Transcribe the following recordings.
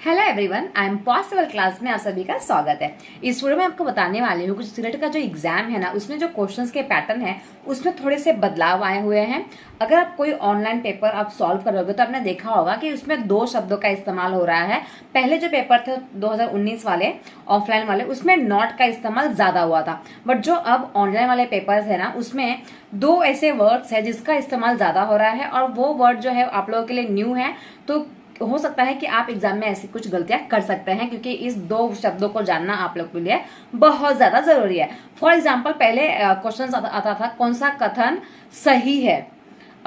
Hello everyone, I am possible class में आप सभी का स्वागत है। इस वीडियो में आपको बताने वाली हूँ कुछ सीलेट का जो एग्जाम है ना, उसमें जो क्वेश्चंस के पैटर्न है उसमें थोड़े से बदलाव आए हुए हैं। अगर आप कोई ऑनलाइन पेपर आप सॉल्व करोगे तो आपने देखा होगा कि उसमें दो शब्दों का इस्तेमाल हो रहा है। पहले जो पेपर थे 2019 वाले ऑफलाइन वाले, उसमें नॉट का इस्तेमाल ज्यादा हुआ था, बट जो अब ऑनलाइन वाले पेपर्स है ना, उसमें दो ऐसे वर्ड्स है जिसका इस्तेमाल ज्यादा हो रहा है और वो वर्ड जो है आप लोगों के लिए न्यू है। तो हो सकता है कि आप एग्जाम में ऐसी कुछ गलतियां कर सकते हैं, क्योंकि इस दो शब्दों को जानना आप लोग के लिए बहुत ज्यादा जरूरी है। फॉर एग्जाम्पल, पहले क्वेश्चन आता था कौन सा कथन सही है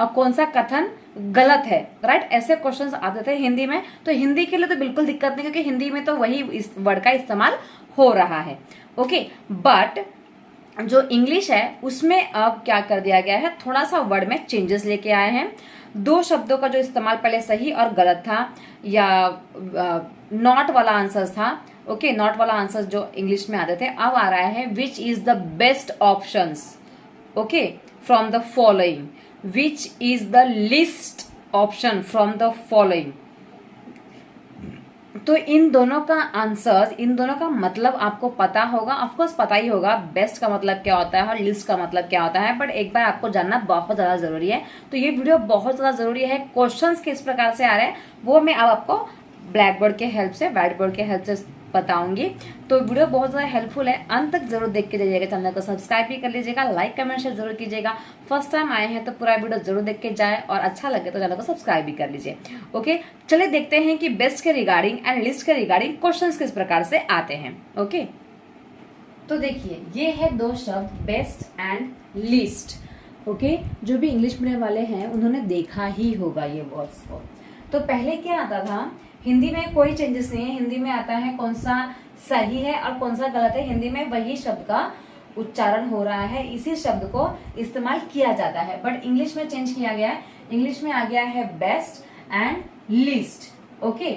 और कौन सा कथन गलत है, राइट। ऐसे क्वेश्चंस आते थे हिंदी में। तो हिंदी के लिए तो बिल्कुल दिक्कत नहीं, क्योंकि हिंदी में तो वही इस वर्ड का इस्तेमाल हो रहा है। ओके, बट जो इंग्लिश है उसमें अब क्या कर दिया गया है, थोड़ा सा वर्ड में चेंजेस लेके आए हैं। दो शब्दों का जो इस्तेमाल पहले सही और गलत था, या नॉट वाला आंसर था। ओके, नॉट वाला आंसर जो इंग्लिश में आते थे, अब आ रहा है which is the best options, okay, from the following, which is the least option from the following. तो इन दोनों का आंसर, इन दोनों का मतलब आपको पता होगा, ऑफकोर्स पता ही होगा बेस्ट का मतलब क्या होता है और लिस्ट का मतलब क्या होता है, बट एक बार आपको जानना बहुत ज्यादा जरूरी है। तो ये वीडियो बहुत ज्यादा जरूरी है। क्वेश्चंस किस प्रकार से आ रहे हैं वो मैं अब आपको ब्लैक बोर्ड के हेल्प से, व्हाइट बोर्ड के हेल्प से बताऊंगी। तो वीडियो बहुत ज्यादा हेल्पफुल है, अंत तक जरूर देख के जाइएगा। चैनल को सब्सक्राइब भी कर लीजिएगा, लाइक कमेंट शेयर जरूर कीजिएगा। फर्स्ट टाइम आए हैं तो पूरा वीडियो जरूर देख के जाए, और अच्छा लगे तो चैनल को सब्सक्राइब भी कर लीजिए। ओके, चलिए देखते हैं कि बेस्ट के रिगार्डिंग एंड लिस्ट के रिगार्डिंग क्वेश्चंस किस प्रकार से आते हैं। ओके, तो देखिए ये है दो शब्द बेस्ट एंड लिस्ट। ओके, जो भी इंग्लिश मीडियम वाले हैं उन्होंने देखा ही होगा ये वर्ड्स को। तो पहले क्या आता था, हिंदी में कोई चेंजेस नहीं है। हिंदी में आता है कौन सा सही है और कौन सा गलत है। हिंदी में वही शब्द का उच्चारण हो रहा है, इसी शब्द को इस्तेमाल किया जाता है। बट इंग्लिश में चेंज किया गया है, इंग्लिश में आ गया है बेस्ट एंड लिस्ट। ओके,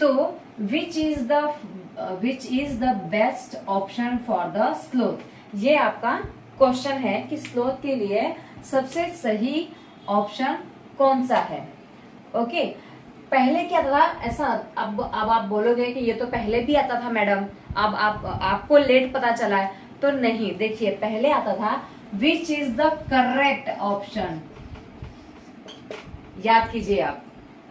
तो विच is the best option for the sloth. ये आपका क्वेश्चन है कि स्लोथ के लिए सबसे सही ऑप्शन कौन सा है। ओके, पहले क्या था ऐसा, अब आप बोलोगे कि ये तो पहले भी आता था मैडम, अब आपको लेट पता चला है। तो नहीं, देखिए पहले आता था which is the correct option, याद कीजिए आप,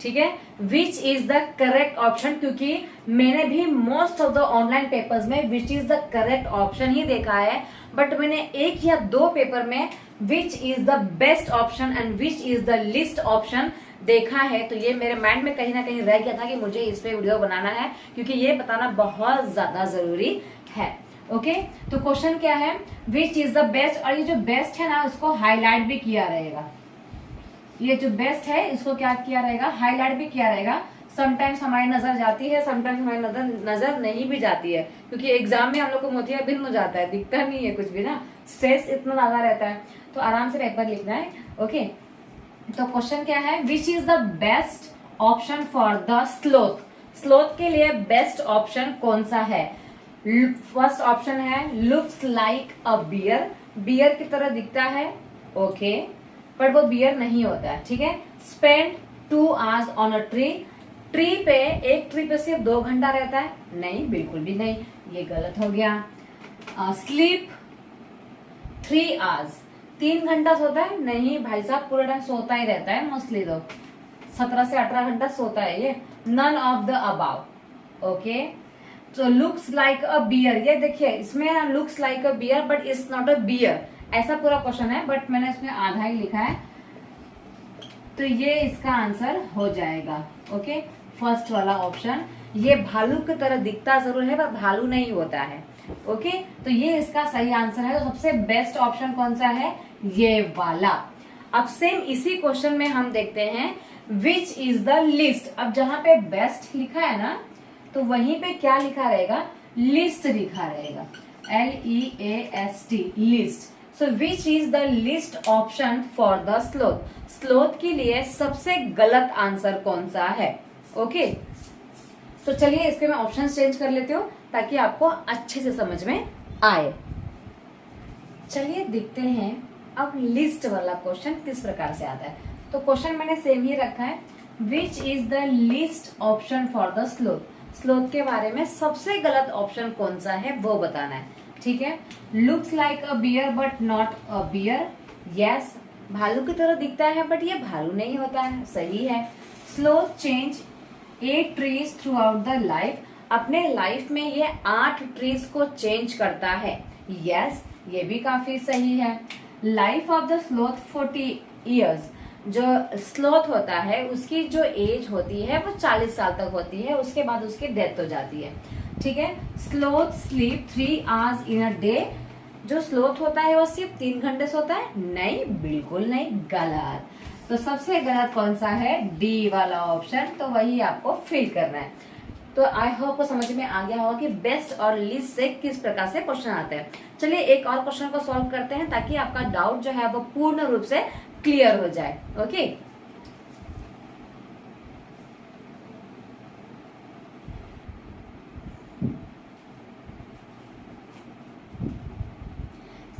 ठीक है, which is the correct option. क्योंकि मैंने भी most of the online papers में which is the correct option ही देखा है, बट मैंने एक या दो पेपर में which is the best option and which is the least option देखा है। तो ये मेरे माइंड में कहीं ना कहीं रह गया था कि मुझे इस पे वीडियो बनाना है, क्योंकि ये बताना बहुत ज्यादा जरूरी है। ओके, तो क्वेश्चन क्या है, विच इज द बेस्ट। और ये जो बेस्ट है ना, उसको हाईलाइट भी किया रहेगा। ये जो बेस्ट है इसको क्या किया रहेगा, हाईलाइट भी किया रहेगा। समटाइम्स हमारी नजर जाती है, समटाइम्स हमारी नजर नहीं भी जाती है, क्योंकि एग्जाम में हम लोग को मोतियाबिंद हो जाता है, दिखता नहीं है कुछ भी ना, स्ट्रेस इतना ज्यादा रहता है। तो आराम से पेपर लिखना है। ओके, तो क्वेश्चन क्या है, which is the best option for the sloth. Sloth के लिए बेस्ट ऑप्शन कौन सा है। फर्स्ट ऑप्शन है looks like a bear, bear की तरह दिखता है। ओके, पर वो बियर नहीं होता है, ठीक है। Spend 2 hours on a tree, tree पे, एक ट्री पे सिर्फ 2 घंटा रहता है, नहीं, बिल्कुल भी नहीं, ये गलत हो गया। स्लीप 3 आवर्स, 3 घंटा सोता है, नहीं भाई साहब, पूरा टाइम सोता ही रहता है मोस्टली, तो 17 से 18 घंटा सोता है ये। None of the above. Okay, तो लुक्स लाइक अ बियर, ये देखिए इसमें looks like a bear but it's not a bear, ऐसा पूरा क्वेश्चन है, बट मैंने इसमें आधा ही लिखा है, तो ये इसका आंसर हो जाएगा। ओके, फर्स्ट वाला ऑप्शन। ये भालू की तरह दिखता जरूर है पर भालू नहीं होता है। ओके, तो ये इसका सही आंसर है। तो सबसे बेस्ट ऑप्शन कौन सा है, ये वाला। अब सेम इसी क्वेश्चन में हम देखते हैं विच इज द लिस्ट। अब जहां पे बेस्ट लिखा है ना, तो वहीं पे क्या लिखा रहेगा, लिस्ट लिखा रहेगा, LEAST, list. So which is the least option for the sloth. Sloth के लिए सबसे गलत आंसर कौन सा है। ओके, तो चलिए इसके मैं ऑप्शन चेंज कर लेती हूँ ताकि आपको अच्छे से समझ में आए। चलिए देखते हैं अब लिस्ट वाला क्वेश्चन किस प्रकार से आता है। तो क्वेश्चन मैंने सेम ही रखा है, which is the least option for the sloth. Sloth के बारे में सबसे गलत ऑप्शन कौन सा है वो बताना है, ठीक है। Looks like a bear but not a bear, yes, भालू की तरह दिखता है बट ये भालू नहीं होता है, सही है। Sloth change 8 trees through out the life, अपने लाइफ में ये 8 ट्रीज को चेंज करता है, यस, ये भी काफी सही है। Life of the sloth 40 years, जो स्लोथ होता है उसकी जो एज होती है वो 40 साल तक होती है, उसके बाद उसकी डेथ हो जाती है, ठीक है। Sloth sleep 3 hours in a day, जो स्लोथ होता है वो सिर्फ 3 घंटे सोता है, नहीं, बिल्कुल नहीं, गलत। तो सबसे गलत कौन सा है, डी वाला ऑप्शन, तो वही आपको फिल करना है। तो आई होप को समझ में आ गया होगा कि बेस्ट और लीस्ट से किस प्रकार से क्वेश्चन आते हैं। चलिए एक और क्वेश्चन को सॉल्व करते हैं ताकि आपका डाउट जो है वो पूर्ण रूप से क्लियर हो जाए, ओके।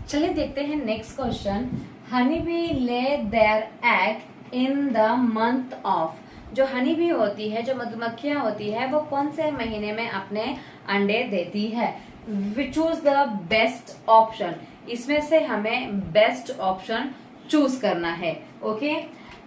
चलिए देखते हैं next question. Honey bee lay their egg in the month of, जो हनी बी होती है, जो मधुमक्खियां होती है, वो कौन से महीने में अपने अंडे देती है। चूज द बेस्ट ऑप्शन, इसमें से हमें बेस्ट ऑप्शन चूज करना है, ओके।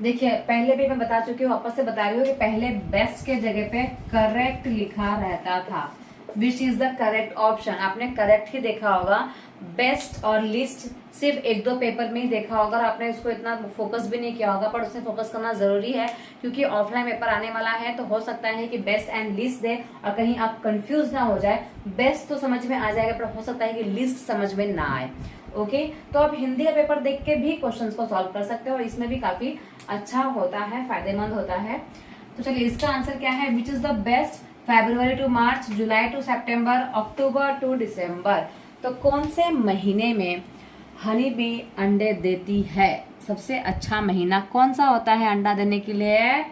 देखिए पहले भी मैं बता चुकी हूँ, वापस से बता रही हूँ कि पहले बेस्ट के जगह पे करेक्ट लिखा रहता था, which is the correct option. आपने करेक्ट ही देखा होगा, बेस्ट और लिस्ट सिर्फ 1-2 पेपर में ही देखा होगा और आपने उसको इतना फोकस भी नहीं किया होगा, पर उसमें फोकस करना जरूरी है क्योंकि ऑफलाइन पेपर आने वाला है। तो हो सकता है कि बेस्ट एंड लिस्ट दे और कहीं आप कंफ्यूज ना हो जाए। बेस्ट तो समझ में आ जाएगा पर हो सकता है कि लिस्ट समझ में ना आए, ओके। तो आप हिंदी का पेपर देख के भी क्वेश्चंस को सॉल्व कर सकते हो और इसमें भी काफी अच्छा होता है, फायदेमंद होता है। तो चलिए इसका आंसर क्या है, which is the best, February to March, July to September, October to December. तो कौन से महीने में हनी बी अंडे देती है, सबसे अच्छा महीना कौन सा होता है अंडा देने के लिए।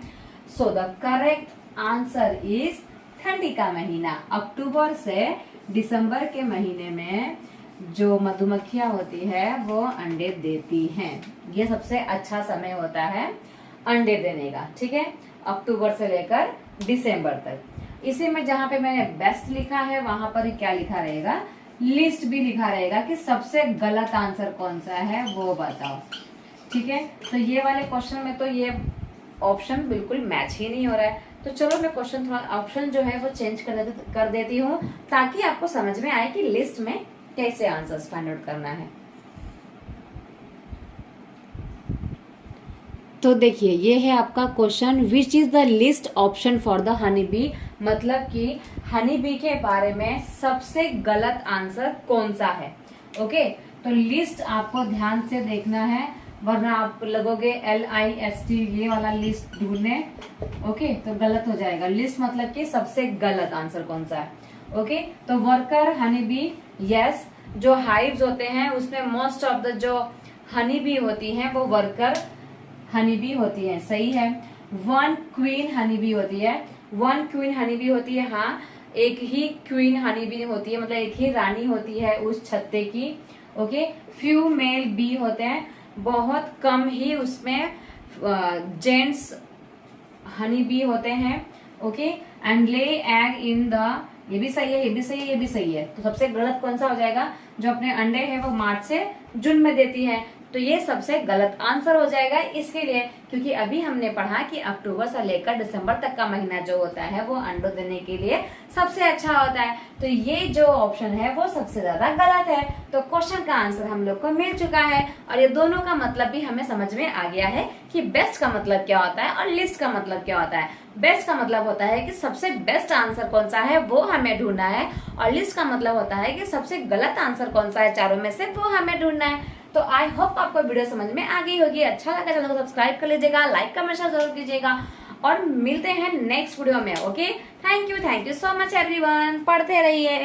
So the correct answer is ठंडी का महीना, अक्टूबर से दिसंबर के महीने में जो मधुमक्खियां होती है वो अंडे देती हैं। ये सबसे अच्छा समय होता है अंडे देने का, ठीक है, अक्टूबर से लेकर दिसंबर तक। इसी में जहां पे मैंने बेस्ट लिखा है वहां पर क्या लिखा रहेगा, लिस्ट भी लिखा रहेगा कि सबसे गलत आंसर कौन सा है वो बताओ, ठीक है। तो ये वाले क्वेश्चन में तो ये ऑप्शन बिल्कुल मैच ही नहीं हो रहा है। तो चलो मैं क्वेश्चन थोड़ा ऑप्शन जो है वो चेंज कर देती हूँ ताकि आपको समझ में आए कि लिस्ट में कैसे आंसर्स फाइंड आउट करना है। तो देखिए ये है आपका question, which is the least option for the honey bee, मतलब कि हनी बी के बारे में सबसे गलत आंसर कौन सा है, ओके। तो लिस्ट आपको ध्यान से देखना है वरना आप लगोगे LIST ये वाला लिस्ट ढूंढने, ओके, तो गलत हो जाएगा। लिस्ट मतलब कि सबसे गलत आंसर कौन सा है, ओके। तो वर्कर हनी बी, यस, जो हाइव्स होते हैं उसमें मोस्ट ऑफ द जो हनी बी होती हैं वो वर्कर हनी बी होती है, सही है। 1 क्वीन हनी बी होती है, 1 क्वीन हनी बी होती है, हाँ, एक ही क्वीन हनी बी होती है, मतलब एक ही रानी होती है उस छत्ते की, ओके। फ्यू मेल बी होते हैं, बहुत कम ही उसमें जेंट्स हनी बी होते हैं, ओके। एंड ले एग इन द, ये भी सही है, ये भी सही है, ये भी सही है। तो सबसे गलत कौन सा हो जाएगा, जो अपने अंडे है वो मार्च से जून में देती है, तो ये सबसे गलत आंसर हो जाएगा। इसके लिए क्योंकि अभी हमने पढ़ा कि अक्टूबर से लेकर दिसंबर तक का महीना जो होता है वो अंडों देने के लिए सबसे अच्छा होता है, तो ये जो ऑप्शन है वो सबसे ज्यादा गलत है। तो क्वेश्चन का आंसर हम लोग को मिल चुका है और ये दोनों का मतलब भी हमें समझ में आ गया है कि बेस्ट का मतलब क्या होता है और लिस्ट का मतलब क्या होता है। बेस्ट का मतलब होता है कि सबसे बेस्ट आंसर कौन सा है वो हमें ढूंढना है और लिस्ट का मतलब होता है कि सबसे गलत आंसर कौन सा है चारों में से वो हमें ढूंढना है। तो आई होप आपको वीडियो समझ में आ गई होगी। अच्छा लगा चैनल को सब्सक्राइब कर लीजिएगा, लाइक कमेंट शेयर जरूर कीजिएगा और मिलते हैं नेक्स्ट वीडियो में, okay. Thank you so much everyone, पढ़ते रहिए।